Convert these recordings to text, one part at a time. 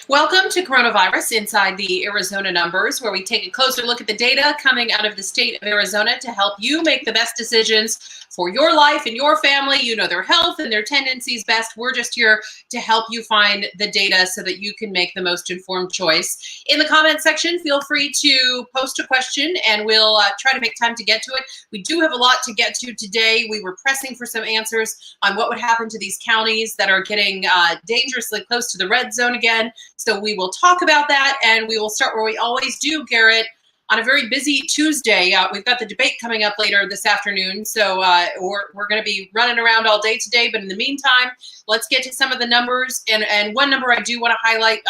Welcome to Coronavirus Inside the Arizona Numbers, where we take a closer look at the data coming out of the state of Arizona to help you make the best decisions for your life and your family. You know their health and their tendencies best. We're just here to help you find the data so that you can make the most informed choice. In the comment section, feel free to post a question and we'll try to make time to get to it. We do have a lot to get to today. We were pressing for some answers on what would happen to these counties that are getting dangerously close to the red zone again. So we will talk about that, and we will start where we always do, Garrett, on a very busy Tuesday. We've got the debate coming up later this afternoon, so we're going to be running around all day today. But in the meantime, let's get to some of the numbers. And one number I do want to highlight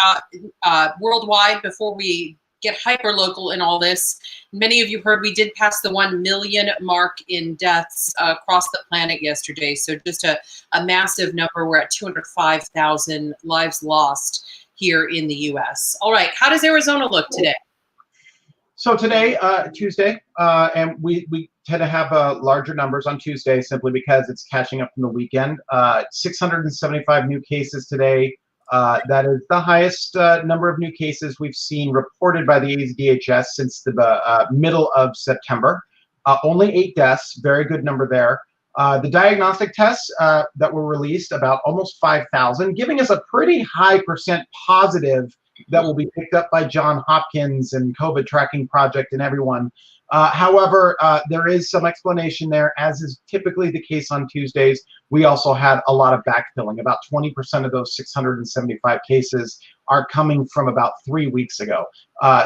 worldwide before we get hyper-local in all this. Many of you heard we did pass the 1 million mark in deaths across the planet yesterday. So just a massive number. We're at 205,000 lives lost here in the U.S. All right, how does Arizona look today? So today, Tuesday, and we tend to have larger numbers on Tuesday simply because it's catching up from the weekend. 675 new cases today. That is the highest number of new cases we've seen reported by the ADHS since the middle of September. Only 8 deaths, very good number there. The diagnostic tests that were released, about almost 5,000, giving us a pretty high percent positive that will be picked up by Johns Hopkins and COVID Tracking Project and everyone. However, there is some explanation there, as is typically the case on Tuesdays. We also had a lot of backfilling. About 20% of those 675 cases are coming from about 3 weeks ago.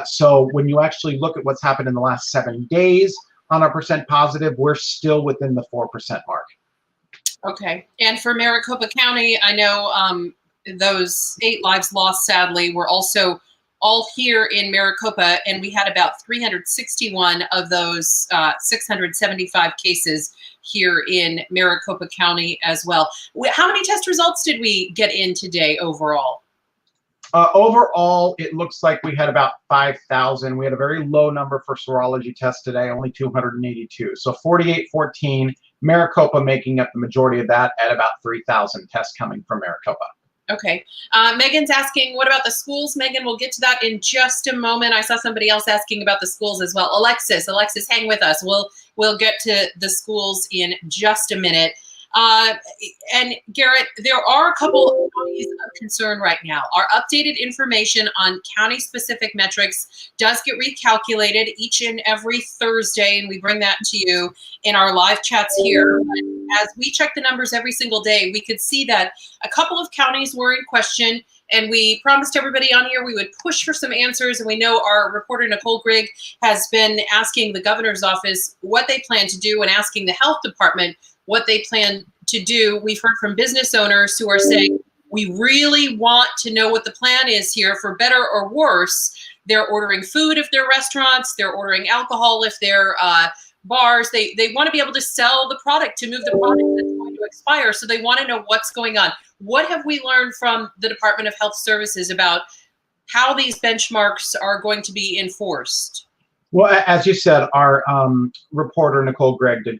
So when you actually look at what's happened in the last 7 days, on our percent positive, we're still within the 4% mark. Okay, and for Maricopa County, I know those 8 lives lost, sadly, were also all here in Maricopa, and we had about 361 of those 675 cases here in Maricopa County as well. How many test results did we get in today overall? Overall, it looks like we had about 5,000. We had a very low number for serology tests today, only 282. So 4814, Maricopa making up the majority of that at about 3,000 tests coming from Maricopa. Okay. Megan's asking, what about the schools? Megan, we'll get to that in just a moment. I saw somebody else asking about the schools as well. Alexis, hang with us. We'll get to the schools in just a minute. And Garrett, there are a couple of counties of concern right now. Our updated information on county-specific metrics does get recalculated each and every Thursday, and we bring that to you in our live chats here. But as we check the numbers every single day, we could see that a couple of counties were in question, and we promised everybody on here we would push for some answers. And we know our reporter, Nicole Grigg, has been asking the governor's office what they plan to do and asking the health department what they plan to do. We've heard from business owners who are saying, we really want to know what the plan is here for better or worse. They're ordering food if they're restaurants, they're ordering alcohol if they're bars. They want to be able to sell the product, to move the product that's going to expire. So they want to know what's going on. What have we learned from the Department of Health Services about how these benchmarks are going to be enforced? Well, as you said, our reporter, Nicole Grigg, did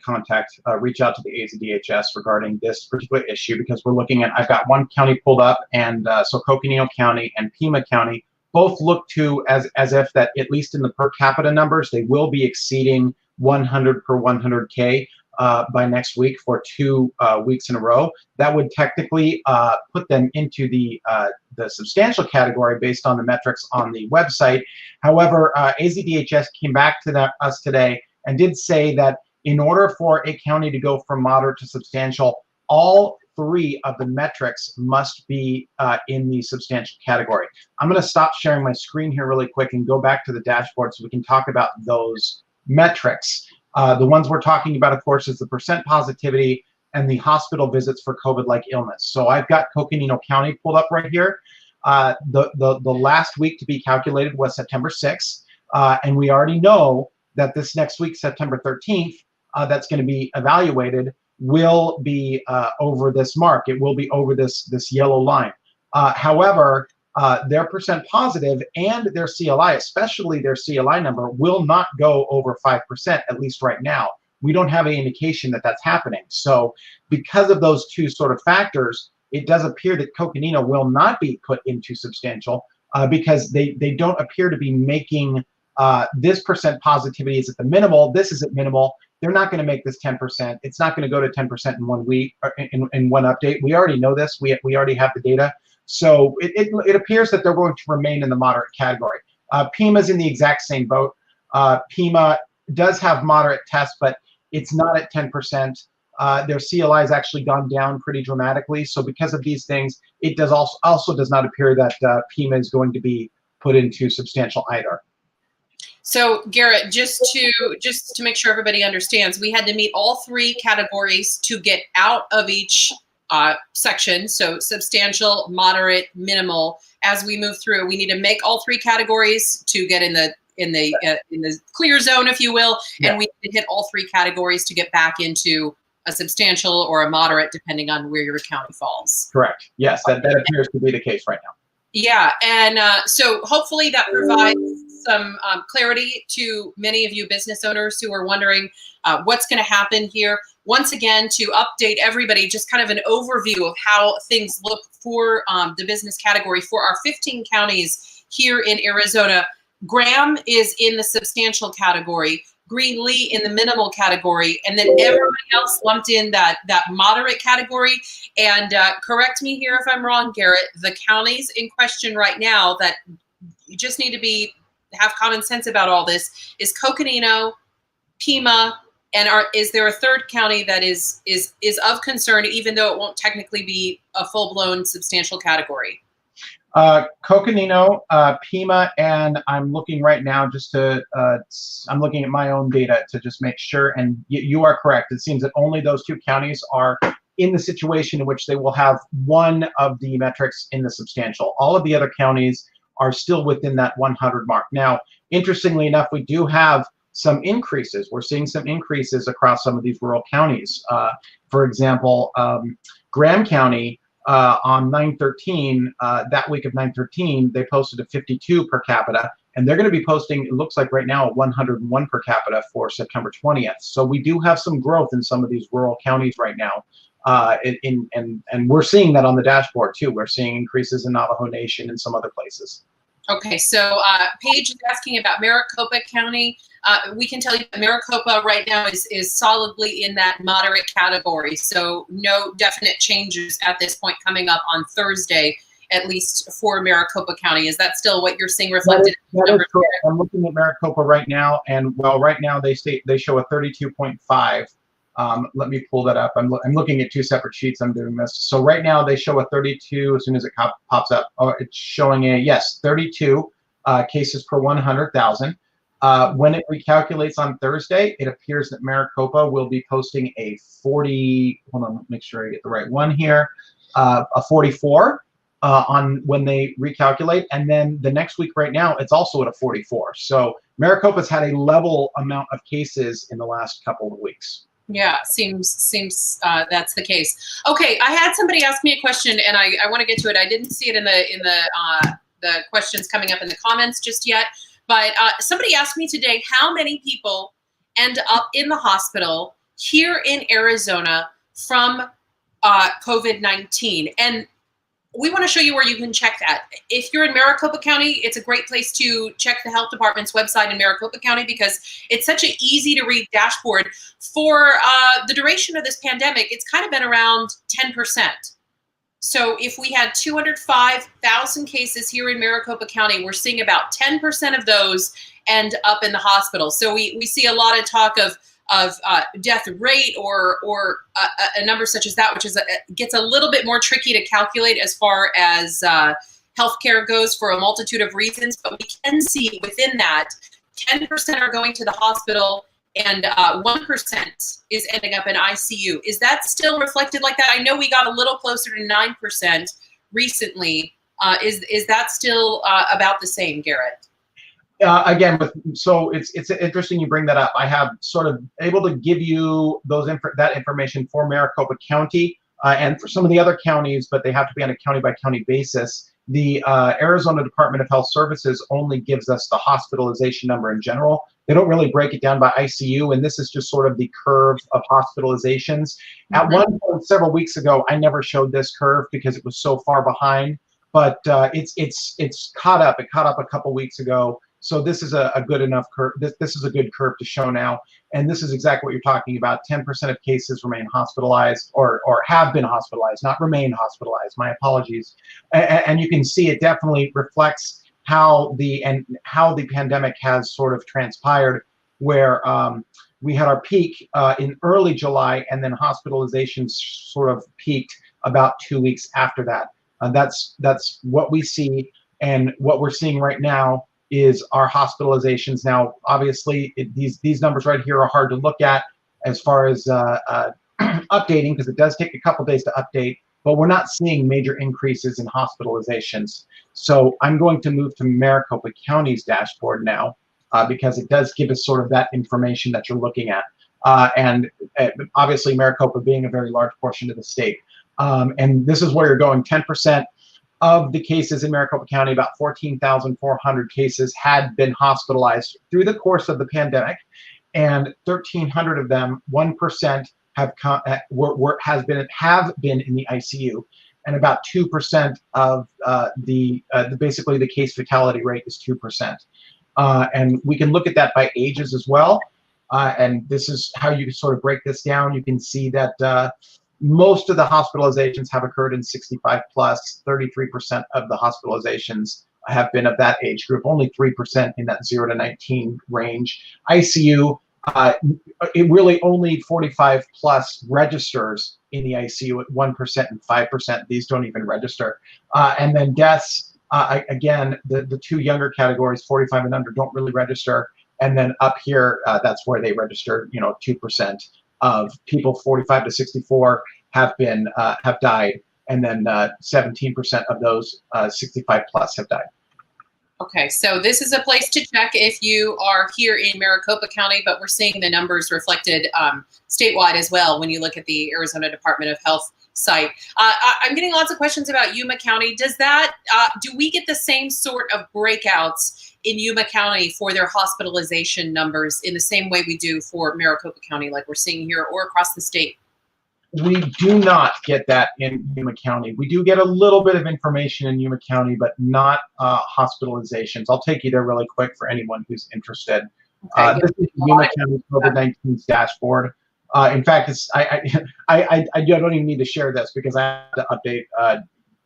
reach out to the ADHS regarding this particular issue, because we're looking at, I've got one county pulled up, and so Coconino County and Pima County both look to as if that, at least in the per capita numbers, they will be exceeding 100 per 100K by next week for 2 weeks in a row. That would technically put them into the substantial category based on the metrics on the website. However, AZDHS came back to us today and did say that in order for a county to go from moderate to substantial, all 3 of the metrics must be in the substantial category. I'm going to stop sharing my screen here really quick and go back to the dashboard so we can talk about those metrics. The ones we're talking about, of course, is the percent positivity and the hospital visits for COVID-like illness. So I've got Coconino County pulled up right here. The last week to be calculated was September 6th, and we already know that this next week, September 13th, that's going to be evaluated, will be over this mark. It will be over this yellow line. However, their percent positive and their CLI, especially their CLI number, will not go over 5%, at least right now. We don't have any indication that that's happening. So because of those 2 sort of factors, it does appear that Coconino will not be put into substantial. because they don't appear to be making this percent positivity is at the minimal. This is at minimal. They're not going to make this 10%. It's not going to go to 10% in 1 week or in one update. We already know this. We already have the data. So it appears that they're going to remain in the moderate category. PEMA's in the exact same boat. PEMA does have moderate tests, but it's not at 10%. Their CLI has actually gone down pretty dramatically. So because of these things, it does also does not appear that PEMA is going to be put into substantial either. So Garrett, just to make sure everybody understands, we had to meet all 3 categories to get out of each section. So substantial, moderate, minimal. As we move through, we need to make all 3 categories to get in the clear zone, if you will, and we need to hit all 3 categories to get back into a substantial or a moderate, depending on where your county falls. Correct. Yes, that appears to be the case right now. Yeah, and so hopefully that provides some clarity to many of you business owners who are wondering what's going to happen here. Once again, to update everybody, just kind of an overview of how things look for the business category for our 15 counties here in Arizona. Graham is in the substantial category, Greenlee in the minimal category, and then everybody else lumped in that moderate category. And correct me here if I'm wrong, Garrett, the counties in question right now that you just need to have common sense about all this is Coconino, Pima, and is there a third county that is of concern, even though it won't technically be a full-blown substantial category? Coconino, Pima, and I'm looking right now just to, I'm looking at my own data to just make sure, and you are correct. It seems that only those 2 counties are in the situation in which they will have one of the metrics in the substantial. All of the other counties are still within that 100 mark. Now, interestingly enough, we do have some increases. We're seeing some increases across some of these rural counties. For example, Graham County, on 9/13, that week of 9/13, they posted a 52 per capita, and they're going to be posting, it looks like right now, a 101 per capita for September 20th. So we do have some growth in some of these rural counties right now, and we're seeing that on the dashboard too. We're seeing increases in Navajo Nation and some other places. Okay, so Paige is asking about Maricopa County. We can tell you that Maricopa right now is solidly in that moderate category. So no definite changes at this point coming up on Thursday, at least for Maricopa County. Is that still what you're seeing reflected? That is correct. I'm looking at Maricopa right now, and well, right now they show a 32.5. Let me pull that up. I'm looking at 2 separate sheets. I'm doing this. So right now they show a 32 as soon as it pops up. Oh, it's showing a, yes, 32 cases per 100,000. When it recalculates on Thursday, it appears that Maricopa will be posting a 40, hold on, make sure I get the right one here, a 44 on when they recalculate. And then the next week right now, it's also at a 44. So Maricopa's had a level amount of cases in the last couple of weeks. Yeah, seems that's the case. Okay, I had somebody ask me a question, and I want to get to it. I didn't see it in the questions coming up in the comments just yet, but somebody asked me today how many people end up in the hospital here in Arizona from COVID-19, and we want to show you where you can check that. If you're in Maricopa County, it's a great place to check the health department's website in Maricopa County because it's such an easy to read dashboard. For the duration of this pandemic, it's kind of been around 10%. So if we had 205,000 cases here in Maricopa County, we're seeing about 10% of those end up in the hospital. So we see a lot of talk of death rate or a number such as that, which is gets a little bit more tricky to calculate as far as healthcare goes for a multitude of reasons. But we can see within that 10% are going to the hospital and 1% is ending up in ICU. Is that still reflected like that? I know we got a little closer to 9% recently. Is that still about the same, Garrett? Again, so it's interesting you bring that up. I have sort of able to give you that information for Maricopa County and for some of the other counties, but they have to be on a county by county basis. The Arizona Department of Health Services only gives us the hospitalization number in general. They don't really break it down by ICU, and this is just sort of the curve of hospitalizations. At one point several weeks ago, I never showed this curve because it was so far behind. but it's caught up. It caught up a couple weeks ago. So this is a good enough curve. This is a good curve to show now. And this is exactly what you're talking about. 10% of cases remain hospitalized or have been hospitalized, not remain hospitalized. My apologies. And you can see it definitely reflects how the pandemic has sort of transpired, where we had our peak in early July, and then hospitalizations sort of peaked about 2 weeks after that. That's what we see, and what we're seeing right now is our hospitalizations. Now, obviously, these numbers right here are hard to look at as far as updating, because it does take a couple days to update, but we're not seeing major increases in hospitalizations. So I'm going to move to Maricopa County's dashboard now, because it does give us sort of that information that you're looking at. And obviously, Maricopa being a very large portion of the state. And this is where you're going. 10% of the cases in Maricopa County, about 14,400 cases, had been hospitalized through the course of the pandemic, and 1,300 of them, 1%, have been in the ICU, and about 2% of basically the case fatality rate is 2%. And we can look at that by ages as well. And this is how you sort of break this down. You can see that most of the hospitalizations have occurred in 65 plus. 33% of the hospitalizations have been of that age group, only 3% in that 0 to 19 range. ICU, it really only 45 plus registers in the ICU at 1% and 5%. These don't even register. And then deaths, again, the two younger categories, 45 and under, don't really register. And then up here, that's where they register, 2% of people 45 to 64 have died, and then 17% of those 65 plus have died. Okay, so this is a place to check if you are here in Maricopa County, but we're seeing the numbers reflected statewide as well when you look at the Arizona Department of Health site. I'm getting lots of questions about Yuma County. Does that, do we get the same sort of breakouts in Yuma County for their hospitalization numbers in the same way we do for Maricopa County, like we're seeing here, or across the state? We do not get that in Yuma County. We do get a little bit of information in Yuma County, but not hospitalizations. I'll take you there really quick for anyone who's interested. Okay. This is Yuma County COVID-19 dashboard. In fact, I don't even need to share this because I have to update,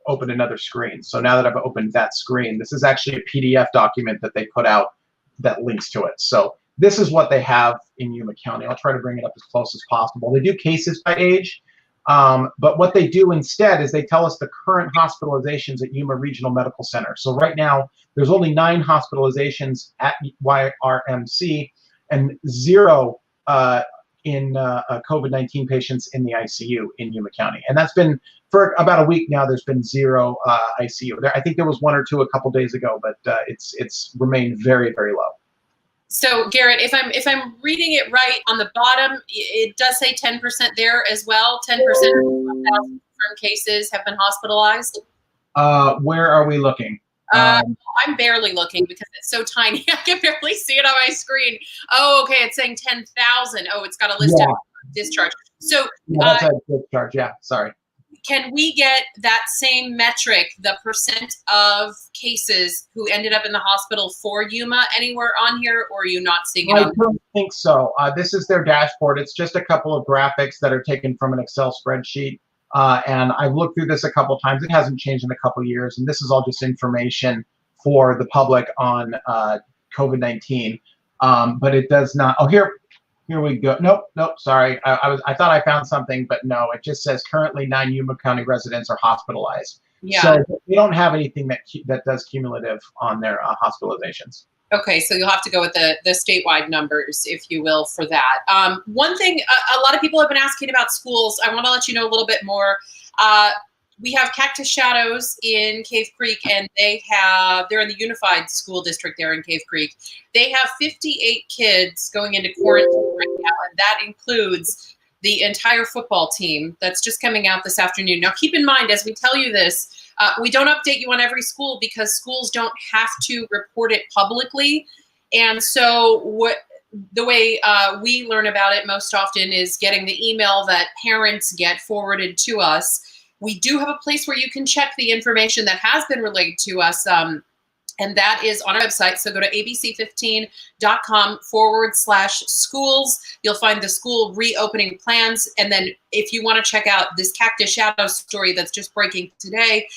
open another screen. So now that I've opened that screen, this is actually a PDF document that they put out that links to it. So this is what they have in Yuma County. I'll try to bring it up as close as possible. They do cases by age, but what they do instead is they tell us the current hospitalizations at Yuma Regional Medical Center. So right now, there's only 9 hospitalizations at YRMC and 0 in COVID-19 patients in the ICU in Yuma County. And that's been, for about a week now, there's been 0 ICU. I think there was 1 or 2 a couple days ago, but it's remained very, very low. So Garrett, if I'm reading it right, on the bottom, it does say 10% there as well. 10% of 1,000 confirmed cases have been hospitalized. Where are we looking? I'm barely looking because it's so tiny. I can barely see it on my screen. Oh, okay. It's saying 10,000. Oh, it's got a list of discharge. So that's a discharge. Yeah, sorry. Can we get that same metric, the percent of cases who ended up in the hospital for Yuma, anywhere on here, or are you not seeing it? I don't think so. This is their dashboard. It's just a couple of graphics that are taken from an Excel spreadsheet. And I've looked through this a couple times. It hasn't changed in a couple years. And this is all just information for the public on COVID-19. But it does not. Oh, here we go. Nope. Sorry. I thought I found something, but no. It just says currently 9 Yuma County residents are hospitalized. Yeah. So we don't have anything that does cumulative on their hospitalizations. Okay, so you'll have to go with the statewide numbers, if you will, for that. One thing, a lot of people have been asking about schools. I want to let you know a little bit more. We have Cactus Shadows in Cave Creek, and they're in the Unified School District there in Cave Creek. They have 58 kids going into quarantine right now, and that includes the entire football team that's just coming out this afternoon. Now, keep in mind, as we tell you this, we don't update you on every school because schools don't have to report it publicly. And so the way we learn about it most often is getting the email that parents get forwarded to us We do have a place where you can check the information that has been relayed to us. And that is on our website. So go to abc15.com/schools. You'll find the school reopening plans. And then if you want to check out this Cactus Shadow story that's just breaking today,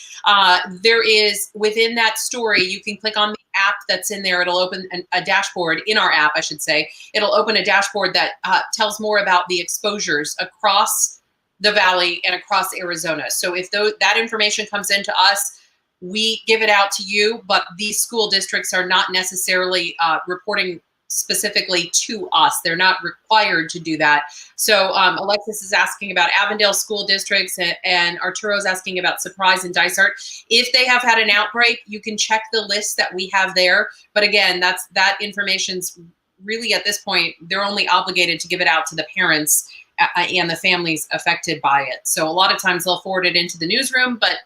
there is within that story, you can click on the app that's in there. It'll open a dashboard in our app, I should say. It'll open a dashboard that tells more about the exposures across the valley and across Arizona. So if that information comes into us, we give it out to you, but these school districts are not necessarily reporting specifically to us. They're not required to do that. So Alexis is asking about Avondale school districts, and Arturo's asking about Surprise and Dysart. If they have had an outbreak, you can check the list that we have there. But again, that information's really at this point, they're only obligated to give it out to the parents and the families affected by it. So a lot of times they'll forward it into the newsroom, but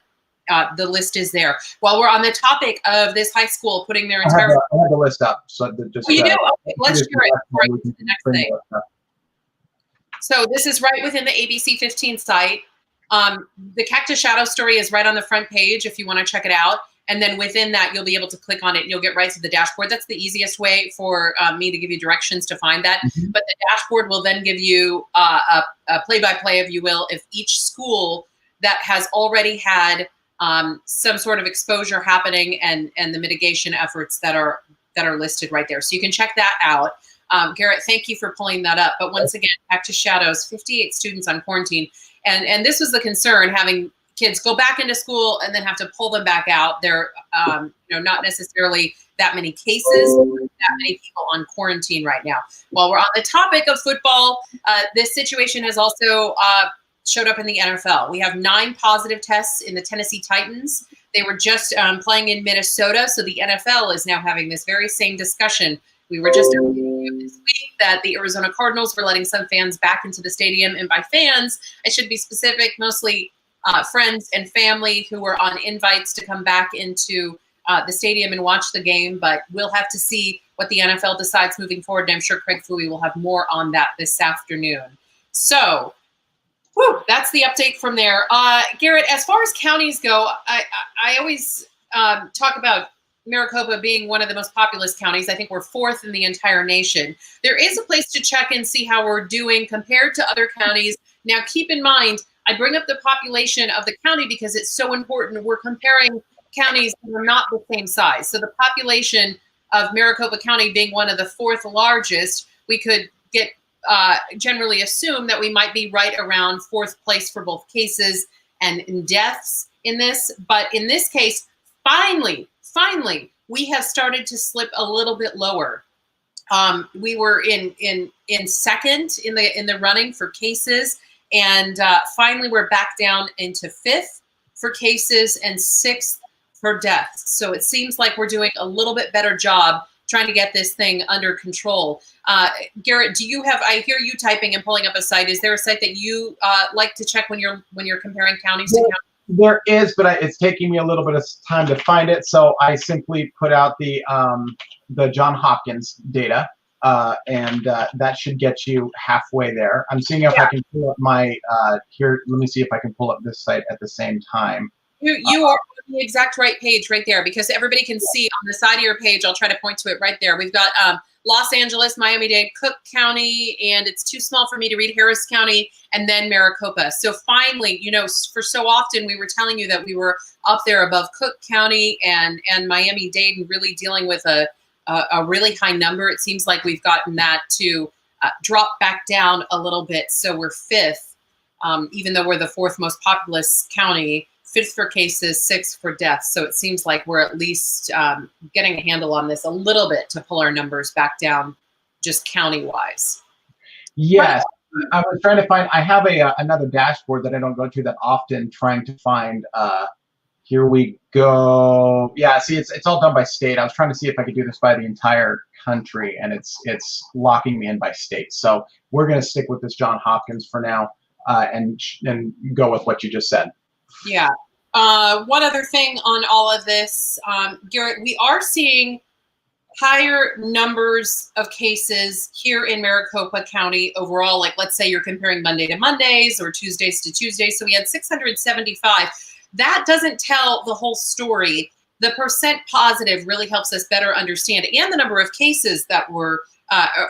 the list is there. While we're on the topic of this high school putting their entire— I have the list up. So just, you do? Okay, let's share it before I go to the next thing. So this is right within the ABC 15 site. The Cactus Shadow story is right on the front page if you want to check it out. And then within that, you'll be able to click on it and you'll get right to the dashboard. That's the easiest way for me to give you directions to find that. Mm-hmm. But the dashboard will then give you a play-by-play, if you will, if each school that has already had some sort of exposure happening and the mitigation efforts that are listed right there. So you can check that out. Garrett, thank you for pulling that up. But once again, Cactus Shadows, 58 students on quarantine. And this was the concern, having kids go back into school and then have to pull them back out. There not necessarily that many cases, that many people on quarantine right now. While we're on the topic of football, this situation has also showed up in the NFL. We have 9 positive tests in the Tennessee Titans. They were just playing in Minnesota, so the NFL is now having this very same discussion. We were just this week that the Arizona Cardinals were letting some fans back into the stadium, and by fans, I should be specific, mostly friends and family who were on invites to come back into the stadium and watch the game, but we'll have to see what the NFL decides moving forward, and I'm sure Craig Fluey will have more on that this afternoon. So, that's the update from there. Garrett, as far as counties go, I always talk about Maricopa being one of the most populous counties. I think we're 4th in the entire nation. There is a place to check and see how we're doing compared to other counties. Now, keep in mind, I bring up the population of the county because it's so important. We're comparing counties that are not the same size. So the population of Maricopa County being one of the 4th largest, we could generally assume that we might be right around 4th place for both cases and deaths in this. But in this case, finally, we have started to slip a little bit lower. We were in 2nd in the running for cases, and finally we're back down into 5th for cases and 6th for deaths. So it seems like we're doing a little bit better job trying to get this thing under control. Garrett, do you have? I hear you typing and pulling up a site. Is there a site that you like to check when you're comparing counties to counties? There is, but it's taking me a little bit of time to find it. So I simply put out the Johns Hopkins data, and that should get you halfway there. I'm seeing if I can pull up my here. Let me see if I can pull up this site at the same time. You are on the exact right page right there, because everybody can see on the side of your page. I'll try to point to it right there. We've got Los Angeles, Miami-Dade, Cook County, and it's too small for me to read, Harris County, and then Maricopa. So finally, for so often we were telling you that we were up there above Cook County and Miami-Dade and really dealing with a really high number. It seems like we've gotten that to drop back down a little bit. So we're 5th, even though we're the 4th most populous county. 5th for cases, 6th for deaths. So it seems like we're at least getting a handle on this a little bit to pull our numbers back down just county-wise. Yes. I was trying to find, I have another dashboard that I don't go to that often, trying to find, here we go. Yeah, see, it's all done by state. I was trying to see if I could do this by the entire country, and it's locking me in by state. So we're going to stick with this Johns Hopkins for now and go with what you just said. Yeah. One other thing on all of this, Garrett, we are seeing higher numbers of cases here in Maricopa County overall. Like, let's say you're comparing Monday to Mondays or Tuesdays to Tuesdays. So we had 675. That doesn't tell the whole story. The percent positive really helps us better understand, and the number of cases that were,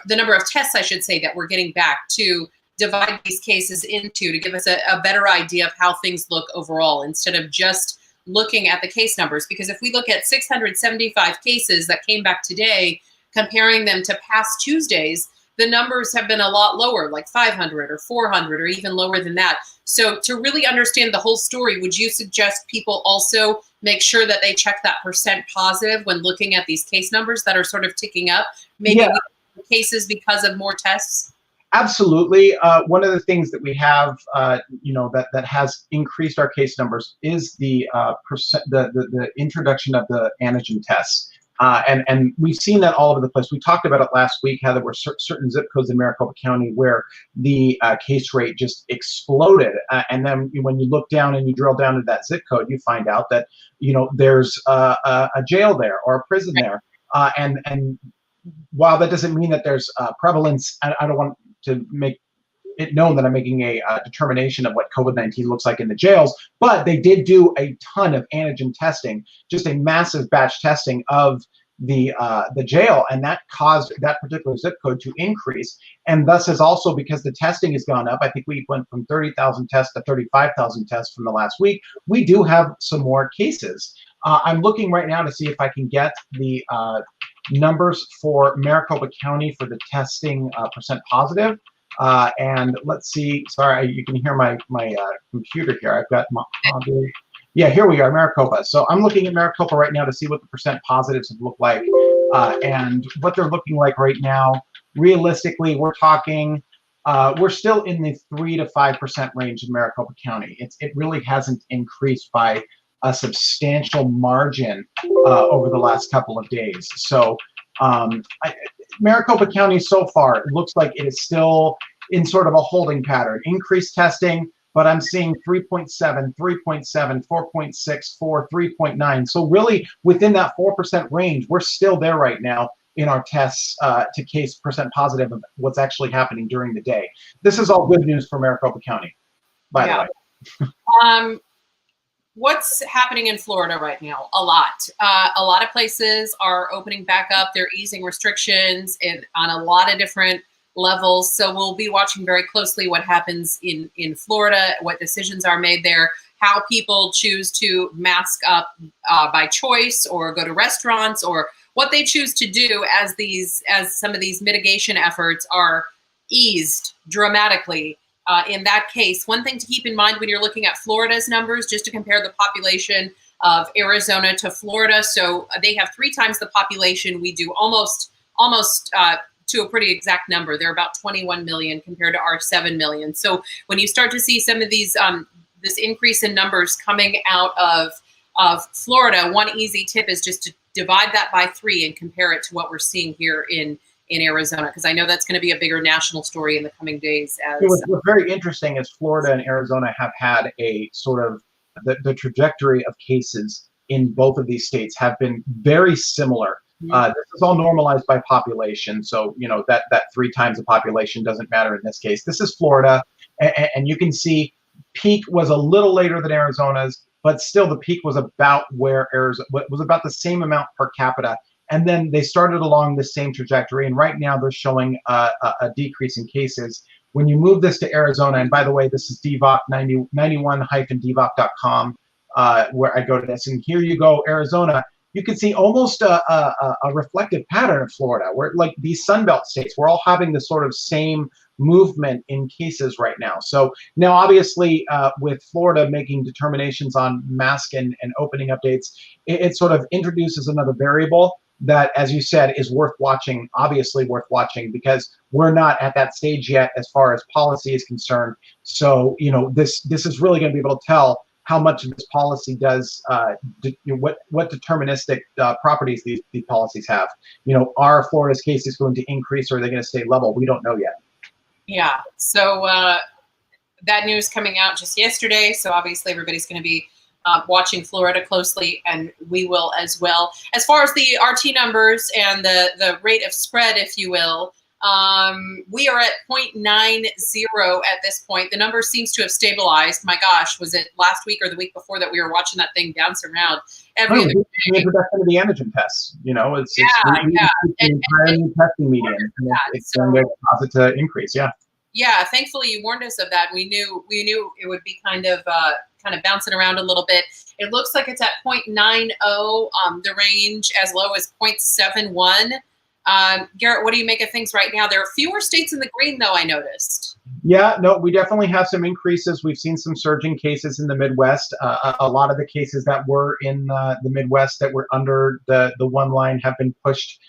the number of tests, I should say, that we're getting back to divide these cases into to give us a better idea of how things look overall instead of just looking at the case numbers. Because if we look at 675 cases that came back today, comparing them to past Tuesdays, the numbers have been a lot lower, like 500 or 400 or even lower than that. So to really understand the whole story, would you suggest people also make sure that they check that percent positive when looking at these case numbers that are sort of ticking up? Maybe cases because of more tests? Absolutely. One of the things that we have, that has increased our case numbers is the introduction of the antigen tests. And we've seen that all over the place. We talked about it last week, how there were certain zip codes in Maricopa County where the case rate just exploded. And then when you look down and you drill down into that zip code, you find out that, there's a jail there or a prison there. And while that doesn't mean that there's prevalence, I don't want to make it known that I'm making a determination of what COVID-19 looks like in the jails, but they did do a ton of antigen testing, just a massive batch testing of the jail, and that caused that particular zip code to increase. And thus is also because the testing has gone up. I think we went from 30,000 tests to 35,000 tests from the last week. We do have some more cases. I'm looking right now to see if I can get the numbers for Maricopa County for the testing percent positive. And let's see, sorry, you can hear my computer here. I've got my, yeah, here we are, Maricopa. So I'm looking at Maricopa right now to see what the percent positives have looked like and what they're looking like right now. Realistically, we're talking, we're still in the 3 to 5% range in Maricopa County. It really hasn't increased by a substantial margin over the last couple of days. So Maricopa County so far, it looks like it is still in sort of a holding pattern. Increased testing, but I'm seeing 3.7, 3.7, 4.6, 4, 3.9. So really within that 4% range, we're still there right now in our tests to case percent positive of what's actually happening during the day. This is all good news for Maricopa County, by the way. What's happening in Florida right now? A lot of places are opening back up. They're easing restrictions on a lot of different levels. So we'll be watching very closely what happens in Florida, what decisions are made there, how people choose to mask up by choice or go to restaurants, or what they choose to do as some of these mitigation efforts are eased dramatically. In that case, one thing to keep in mind when you're looking at Florida's numbers, just to compare the population of Arizona to Florida. So they have 3 times the population. We do almost to a pretty exact number. They're about 21 million compared to our 7 million. So when you start to see some of these, this increase in numbers coming out of Florida, one easy tip is just to divide that by 3 and compare it to what we're seeing here in Arizona, because I know that's going to be a bigger national story in the coming days. What's very interesting is Florida and Arizona have had a sort of the trajectory of cases in both of these states have been very similar. This is all normalized by population, so that 3 times the population doesn't matter in this case. This is Florida, and you can see peak was a little later than Arizona's, but still the peak was about where Arizona was, about the same amount per capita. And then they started along the same trajectory, and right now they're showing a decrease in cases. When you move this to Arizona, and by the way, this is DVOC 91-DVOC.com, where I go to this, and here you go, Arizona. You can see almost a reflective pattern of Florida, where like these Sunbelt states, we're all having the sort of same movement in cases right now. So now, obviously, with Florida making determinations on mask and opening updates, it sort of introduces another variable that, as you said, is worth watching, obviously worth watching, because we're not at that stage yet as far as policy is concerned. So, this is really going to be able to tell how much of this policy does, what deterministic properties these policies have. Are Florida's cases going to increase, or are they going to stay level? We don't know yet. Yeah, so that news coming out just yesterday, so obviously everybody's going to be watching Florida closely, and we will as well. As far as the RT numbers and the rate of spread, if you will, we are at 0.90 at this point. The number seems to have stabilized. My gosh, was it last week or the week before that we were watching that thing bounce around every other day? The introduction of the antigen tests, you know, it's Yeah. the entire new testing median. It's going to cause it to increase. Yeah. Yeah, thankfully you warned us of that. We knew it would be kind of bouncing around a little bit. It looks like it's at 0.90, the range as low as 0.71. Garrett, what do you make of things right now? There are fewer states in the green, though, I noticed. Yeah, no, we definitely have some increases. We've seen some surging cases in the Midwest. A lot of the cases that were in the Midwest that were under the one line have been pushed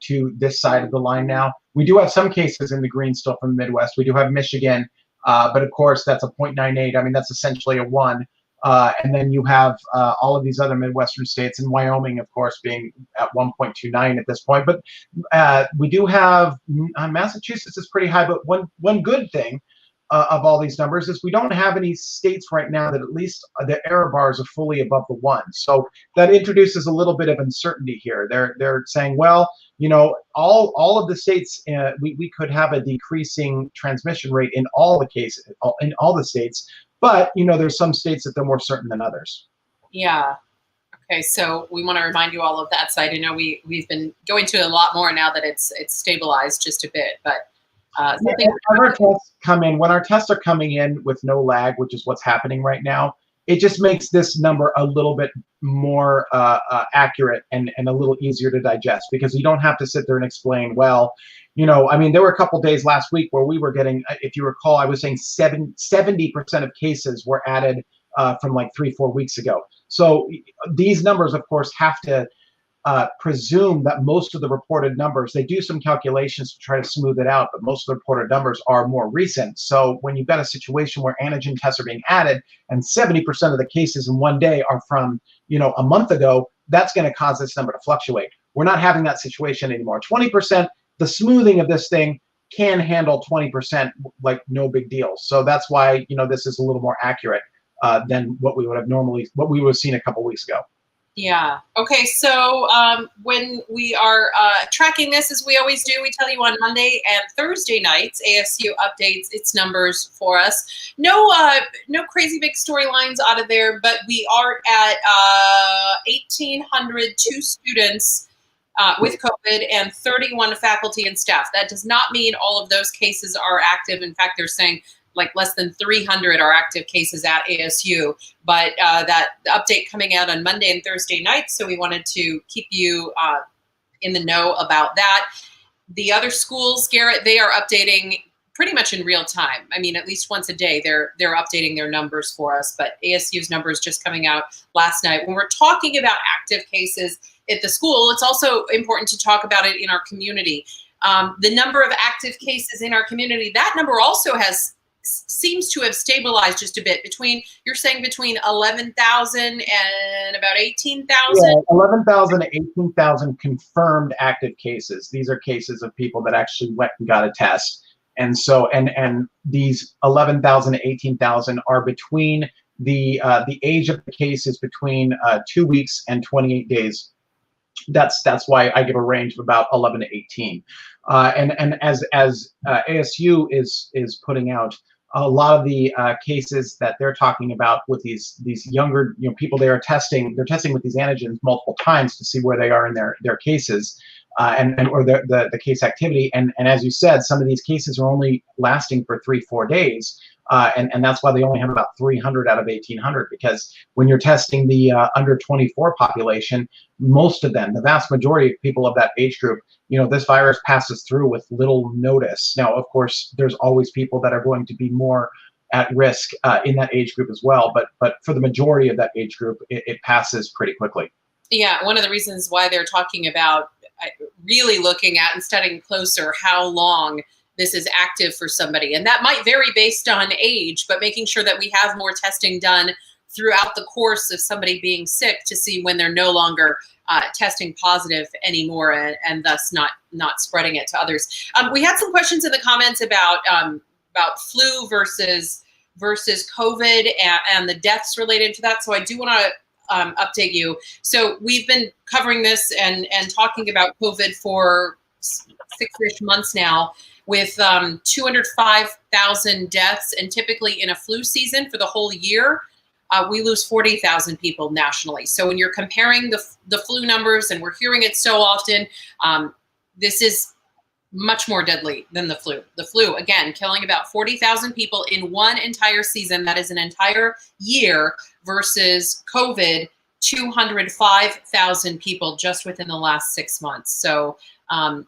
to this side of the line now. We do have some cases in the green still from the Midwest. We do have Michigan, but of course that's a 0.98. I mean, that's essentially a 1. And then you have all of these other Midwestern states, and Wyoming, of course, being at 1.29 at this point. But we do have Massachusetts is pretty high. But one good thing of all these numbers is we don't have any states right now that at least the error bars are fully above the 1. So that introduces a little bit of uncertainty here. They're saying, well, you know, all of the states, we could have a decreasing transmission rate in all the cases, in all the states. But, you know, there's some states that they're more certain than others. Yeah. Okay, so we want to remind you all of that side. I know we've been going to a lot more now that it's stabilized just a bit, but when our tests come in, when our tests are coming in with no lag, which is what's happening right now, it just makes this number a little bit more accurate and a little easier to digest, because you don't have to sit there and explain, well, you know, I mean, there were a couple days last week where we were getting, if you recall, I was saying 70% of cases were added from like 3-4 weeks ago. So these numbers, of course, have to presume that most of the reported numbers, they do some calculations to try to smooth it out, but most of the reported numbers are more recent. So when you've got a situation where antigen tests are being added and 70% of the cases in one day are from, you know, a month ago, that's going to cause this number to fluctuate. We're not having that situation anymore. 20%, the smoothing of this thing can handle 20% like no big deal. So that's why, you know, this is a little more accurate than what we would have seen a couple weeks ago. Yeah. Okay. So when we are tracking this, as we always do, we tell you on Monday and Thursday nights, ASU updates its numbers for us. No crazy big storylines out of there, but we are at 1,802 students with COVID and 31 faculty and staff. That does not mean all of those cases are active. In fact, they're saying like less than 300 are active cases at ASU, but that update coming out on Monday and Thursday nights, so we wanted to keep you in the know about that. The other schools, Garrett, they are updating pretty much in real time. I mean, at least once a day, they're updating their numbers for us, but ASU's numbers just coming out last night. When we're talking about active cases at the school, it's also important to talk about it in our community. The number of active cases in our community, that number also seems to have stabilized just a bit. You're saying between 11,000 and about 18,000? Yeah, 11,000 to 18,000 confirmed active cases. These are cases of people that actually went and got a test. And so, and these 11,000 to 18,000 are between the age of the case is between 2 weeks and 28 days. That's why I give a range of about 11 to 18. And as ASU is putting out, a lot of the cases that they're talking about with these younger, you know, people they're testing with these antigens multiple times to see where they are in their cases or the case activity. And as you said, some of these cases are only lasting for 3-4 days. And that's why they only have about 300 out of 1,800, because when you're testing the under 24 population, most of them, the vast majority of people of that age group, you know, this virus passes through with little notice. Now, of course, there's always people that are going to be more at risk in that age group as well. But for the majority of that age group, it passes pretty quickly. Yeah, one of the reasons why they're talking about really looking at and studying closer how long this is active for somebody. And that might vary based on age, but making sure that we have more testing done throughout the course of somebody being sick to see when they're no longer testing positive anymore, and thus not spreading it to others. We had some questions in the comments about flu versus versus COVID and the deaths related to that. So I do want to update you. So we've been covering this and talking about COVID for 6-ish months now, with 205,000 deaths, and typically in a flu season for the whole year, we lose 40,000 people nationally. So when you're comparing the flu numbers, and we're hearing it so often, this is much more deadly than the flu. The flu, again, killing about 40,000 people in one entire season. That is an entire year, versus COVID, 205,000 people just within the last 6 months. So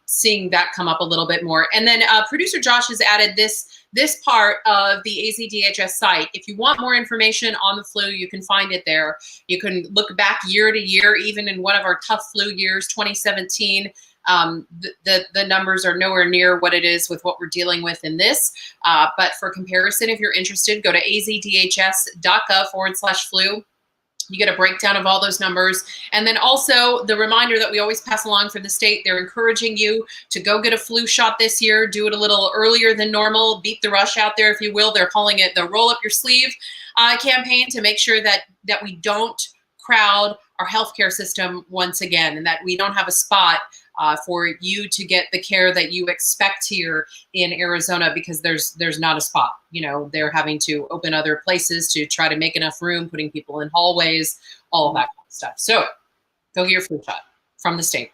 seeing that come up a little bit more. And then producer Josh has added this part of the AZDHS site. If you want more information on the flu, you can find it there. You can look back year to year, even in one of our tough flu years, 2017. The numbers are nowhere near what it is with what we're dealing with in this. But for comparison, if you're interested, go to azdhs.gov/flu. You get a breakdown of all those numbers. And then also the reminder that we always pass along for the state, they're encouraging you to go get a flu shot this year, do it a little earlier than normal, beat the rush out there, if you will. They're calling it the roll up your sleeve campaign, to make sure that we don't crowd our healthcare system once again, and that we don't have a spot for you to get the care that you expect here in Arizona, because there's not a spot. You know, they're having to open other places to try to make enough room, putting people in hallways, all of that kind of stuff. So go get your flu shot from the state.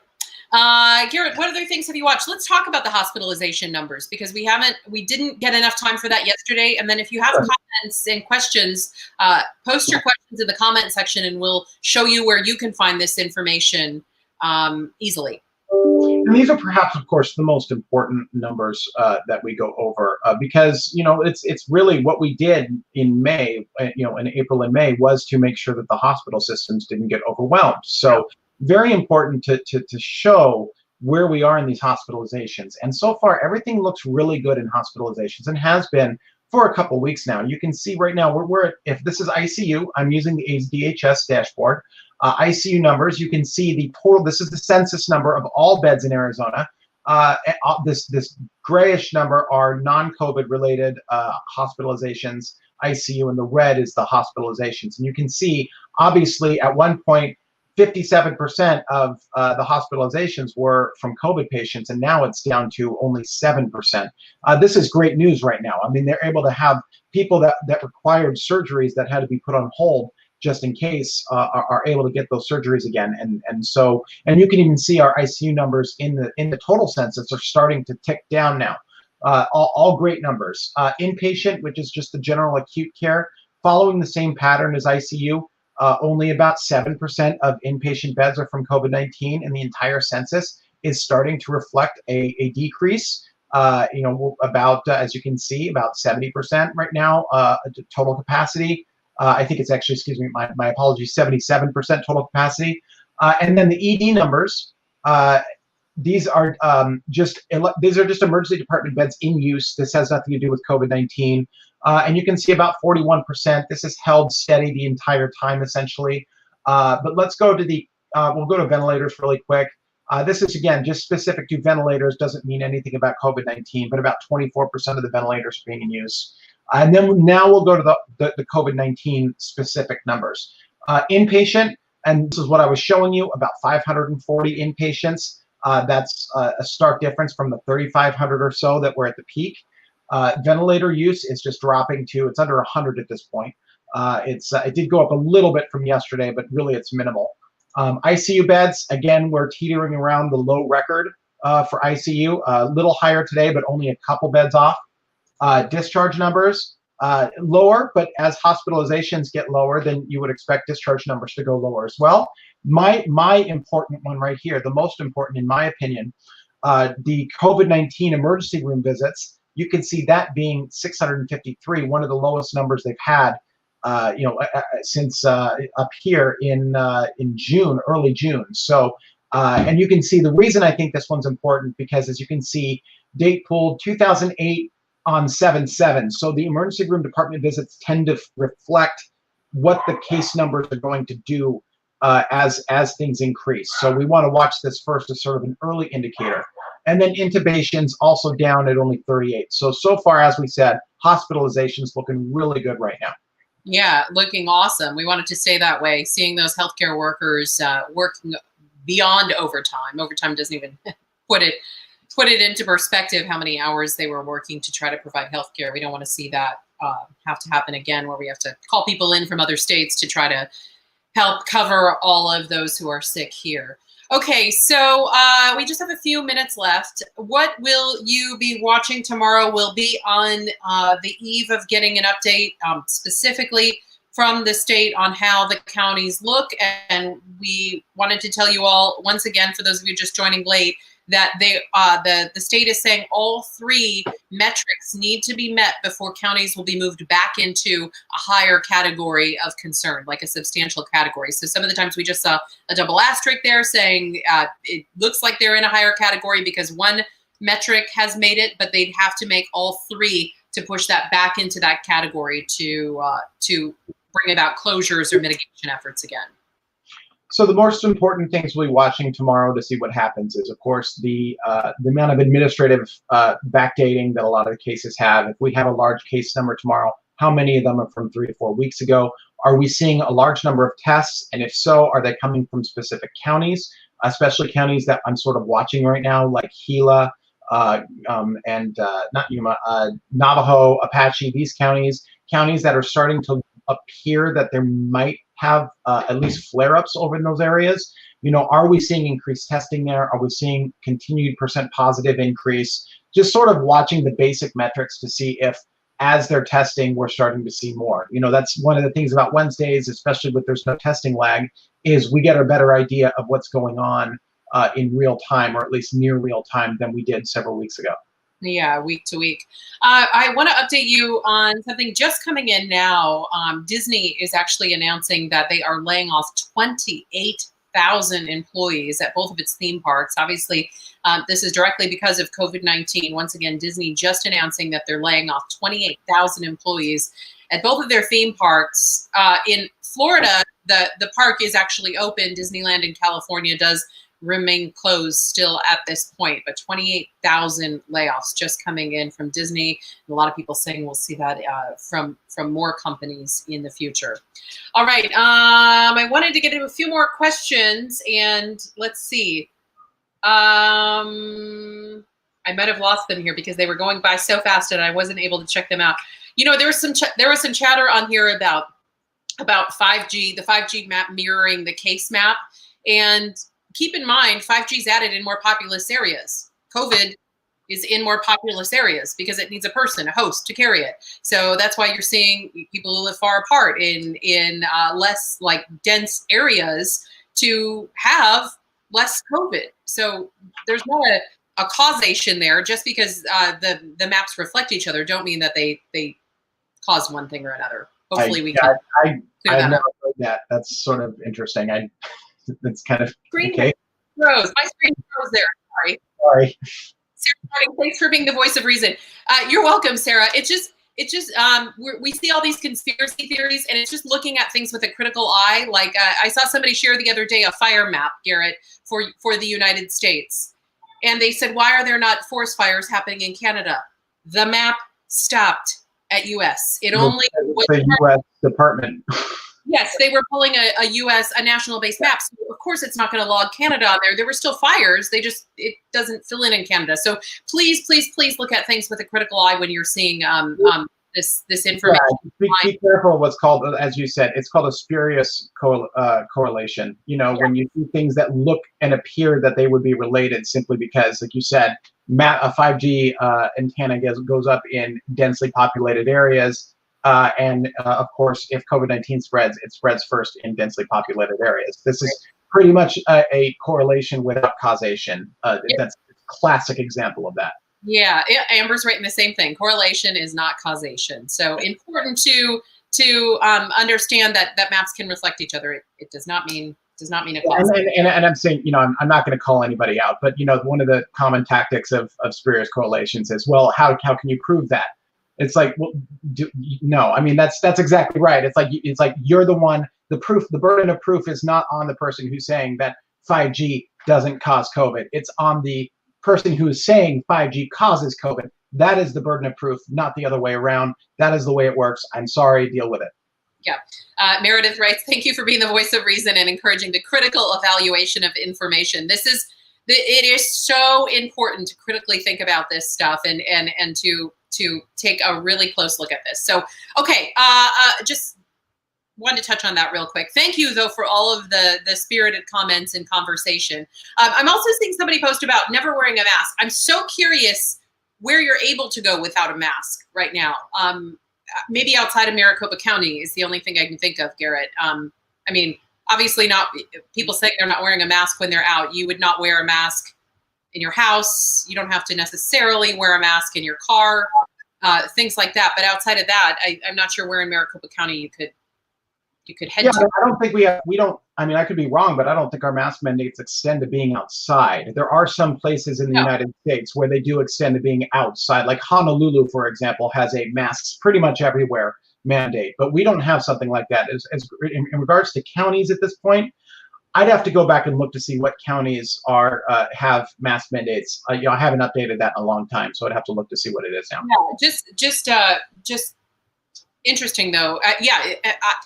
Garrett, what other things have you watched? Let's talk about the hospitalization numbers, because we didn't get enough time for that yesterday. And then if you have comments and questions, post your questions in the comment section, and we'll show you where you can find this information easily. And these are perhaps, of course, the most important numbers that we go over, because, you know, it's really what we did in May, in April and May, was to make sure that the hospital systems didn't get overwhelmed. So very important to show where we are in these hospitalizations. And so far, everything looks really good in hospitalizations, and has been for a couple weeks now. You can see right now, we're at, if this is ICU, I'm using the ADHS dashboard. ICU numbers, you can see the total, this is the census number of all beds in Arizona. This grayish number are non-COVID related hospitalizations, ICU, and the red is the hospitalizations. And you can see, obviously, at one point, 57% of the hospitalizations were from COVID patients, and now it's down to only 7%. This is great news right now. I mean, they're able to have people that required surgeries that had to be put on hold just in case are able to get those surgeries again. And you can even see our ICU numbers in the total census are starting to tick down now. All great numbers. Inpatient, which is just the general acute care, following the same pattern as ICU. Only about 7% of inpatient beds are from COVID-19, and the entire census is starting to reflect a decrease. About, as you can see, about 70% right now, total capacity. I think it's actually, excuse me, my apologies, 77% total capacity. And then the ED numbers, these are just emergency department beds in use. This has nothing to do with COVID-19. And you can see about 41%. This has held steady the entire time, essentially. But let's go to we'll go to ventilators really quick. This is, again, just specific to ventilators, doesn't mean anything about COVID-19, but about 24% of the ventilators being in use. And then now we'll go to the COVID-19 specific numbers. Inpatient, and this is what I was showing you, about 540 inpatients. That's a stark difference from the 3,500 or so that were at the peak. Ventilator use is just dropping to, it's under 100 at this point. It did go up a little bit from yesterday, but really it's minimal. ICU beds, again, we're teetering around the low record for ICU. A little higher today, but only a couple beds off. Discharge numbers, lower, but as hospitalizations get lower, then you would expect discharge numbers to go lower as well. My important one right here, the most important in my opinion, the COVID-19 emergency room visits, you can see that being 653, one of the lowest numbers they've had, since up here in June, early June. So, and you can see the reason I think this one's important, because as you can see, date pulled 2008 on 7/7. So the emergency room department visits tend to reflect what the case numbers are going to do as things increase. So we want to watch this first as sort of an early indicator. And then intubations also down at only 38. So far, as we said, hospitalization's looking really good right now. Yeah, looking awesome. We want it to stay that way. Seeing those healthcare workers working beyond overtime. Overtime doesn't even put it into perspective how many hours they were working to try to provide healthcare. We don't want to see that have to happen again, where we have to call people in from other states to try to help cover all of those who are sick here. Okay, so we just have a few minutes left. What will you be watching tomorrow? We'll be on the eve of getting an update specifically from the state on how the counties look. And we wanted to tell you all, once again, for those of you just joining late, that the state is saying all 3 metrics need to be met before counties will be moved back into a higher category of concern, like a substantial category. So some of the times we just saw a double asterisk there saying it looks like they're in a higher category because one metric has made it, but they'd have to make all 3 to push that back into that category to bring about closures or mitigation efforts again. So the most important things we'll be watching tomorrow to see what happens is, of course, the amount of administrative backdating that a lot of the cases have. If we have a large case number tomorrow, how many of them are from 3 to 4 weeks ago? Are we seeing a large number of tests? And if so, are they coming from specific counties, especially counties that I'm sort of watching right now, like Gila and not Yuma, Navajo, Apache, these counties that are starting to appear that there might have at least flare-ups over in those areas. Are we seeing increased testing there? Are we seeing continued % positive increase? Just sort of watching the basic metrics to see if, as they're testing, we're starting to see more. That's one of the things about Wednesdays, especially with there's no testing lag, is we get a better idea of what's going on in real time, or at least near real time, than we did several weeks ago. Yeah, week to week. I want to update you on something just coming in now. Disney is actually announcing that they are laying off 28,000 employees at both of its theme parks. Obviously, this is directly because of COVID-19. Once again, Disney just announcing that they're laying off 28,000 employees at both of their theme parks. In Florida, the park is actually open. Disneyland in California does remain closed still at this point, but 28,000 layoffs just coming in from Disney. And a lot of people saying we'll see that from more companies in the future. All right, I wanted to get into a few more questions, and let's see. I might have lost them here because they were going by so fast and I wasn't able to check them out. There was some chatter on here about 5G, the 5G map mirroring the case map, and keep in mind, 5G is added in more populous areas. COVID is in more populous areas because it needs a person, a host, to carry it. So that's why you're seeing people who live far apart in less dense areas to have less COVID. So there's not a causation there. Just because the maps reflect each other don't mean that they cause one thing or another. Hopefully I've never heard that. That's sort of interesting. That's kind of screen okay. Froze. My screen froze there. Sorry. Sarah, thanks for being the voice of reason. You're welcome, Sarah. It's just we see all these conspiracy theories, and it's just looking at things with a critical eye. Like I saw somebody share the other day a fire map, Garrett, for the United States, and they said, why are there not forest fires happening in Canada? The map stopped at U.S. It only was the U.S. Department. Yes, they were pulling a national-based map. So of course, it's not going to log Canada on there. There were still fires. It doesn't fill in Canada. So please, please, please look at things with a critical eye when you're seeing this information. Yeah, be careful what's called, as you said, it's called a spurious correlation. When you see things that look and appear that they would be related simply because, like you said, a 5G antenna goes up in densely populated areas. And of course, if COVID-19 spreads, it spreads first in densely populated areas. This is pretty much a correlation without causation. That's a classic example of that. Yeah, Amber's writing the same thing. Correlation is not causation. So important to understand that maps can reflect each other. It does not mean a cause. And I'm saying, I'm not going to call anybody out, but one of the common tactics of spurious correlations is, well, how can you prove that? It's like, well, no. I mean, that's exactly right. It's like you're the one. The burden of proof is not on the person who's saying that 5G doesn't cause COVID. It's on the person who is saying 5G causes COVID. That is the burden of proof, not the other way around. That is the way it works. I'm sorry, deal with it. Yeah. Meredith writes, thank you for being the voice of reason and encouraging the critical evaluation of information. It is so important to critically think about this stuff and to take a really close look at this. So, okay, just wanted to touch on that real quick. Thank you, though, for all of the spirited comments and conversation. I'm also seeing somebody post about never wearing a mask. I'm so curious where you're able to go without a mask right now. Maybe outside of Maricopa County is the only thing I can think of, Garrett. I mean, obviously not, people saying they're not wearing a mask when they're out. You would not wear a mask in your house. You don't have to necessarily wear a mask in your car, things like that. But outside of that, I'm not sure where in Maricopa County you could head to. I don't think we don't, I mean, I could be wrong, but I don't think our mask mandates extend to being outside. There are some places in the United States where they do extend to being outside. Like Honolulu, for example, has a masks pretty much everywhere mandate, but we don't have something like that. In regards to counties at this point, I'd have to go back and look to see what counties have mask mandates. I haven't updated that in a long time, so I'd have to look to see what it is now. Yeah, just interesting though.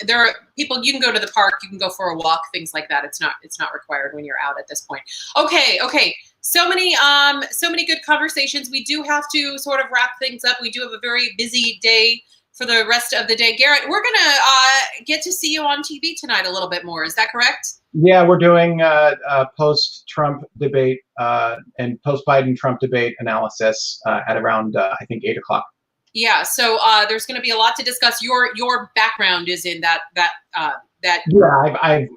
There are people, you can go to the park, you can go for a walk, things like that. It's not required when you're out at this point. Okay. So many good conversations. We do have to sort of wrap things up. We do have a very busy day for the rest of the day. Garrett, we're gonna get to see you on TV tonight a little bit more. Is that correct? Yeah, we're doing a post-Trump debate and post-Biden Trump debate analysis at around I think 8 o'clock. Yeah, so there's going to be a lot to discuss. Your background is in that. Yeah, I've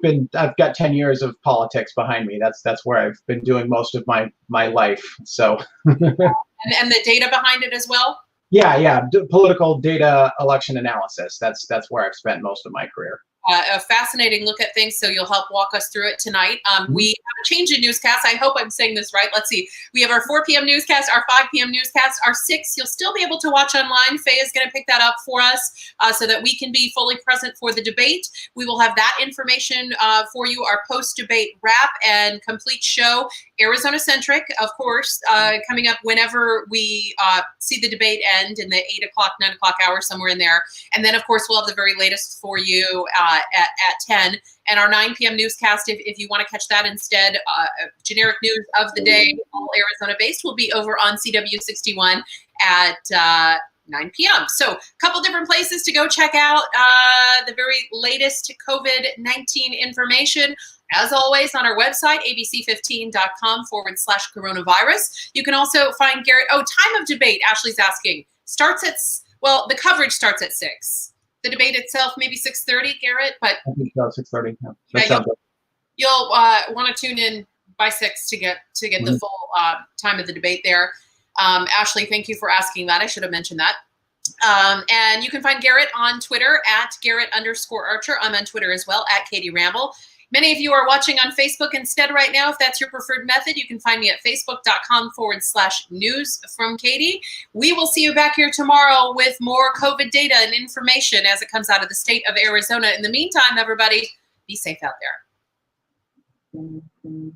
got 10 years of politics behind me. That's where I've been doing most of my life. So. and the data behind it as well. Yeah, political data, election analysis. That's where I've spent most of my career. A fascinating look at things, so you'll help walk us through it tonight. We have a change in newscast. I hope I'm saying this right. Let's see. We have our 4 p.m. newscast, our 5 p.m. newscast, our 6. You'll still be able to watch online. Faye is going to pick that up for us so that we can be fully present for the debate. We will have that information for you, our post-debate wrap and complete show, Arizona-centric, of course, coming up whenever we see the debate end in the 8 o'clock, 9 o'clock hour, somewhere in there. And then, of course, we'll have the very latest for you at 10, and our 9 p.m. newscast, if you want to catch that instead, generic news of the day, all Arizona-based, will be over on CW61 at 9 p.m. So a couple different places to go check out the very latest COVID-19 information. As always, on our website, abc15.com/coronavirus. You can also find Garrett. Oh, time of debate, Ashley's asking. The coverage starts at 6. The debate itself, maybe 6:30, Garrett, but I think so, 6:30. Yeah. That sounds good. You'll want to tune in by 6 to get the full time of the debate there. Ashley, thank you for asking that. I should have mentioned that. And you can find Garrett on Twitter at Garrett_Archer. I'm on Twitter as well, at Katie Raml. Many of you are watching on Facebook instead right now. If that's your preferred method, you can find me at facebook.com/news from Katie. We will see you back here tomorrow with more COVID data and information as it comes out of the state of Arizona. In the meantime, everybody, be safe out there.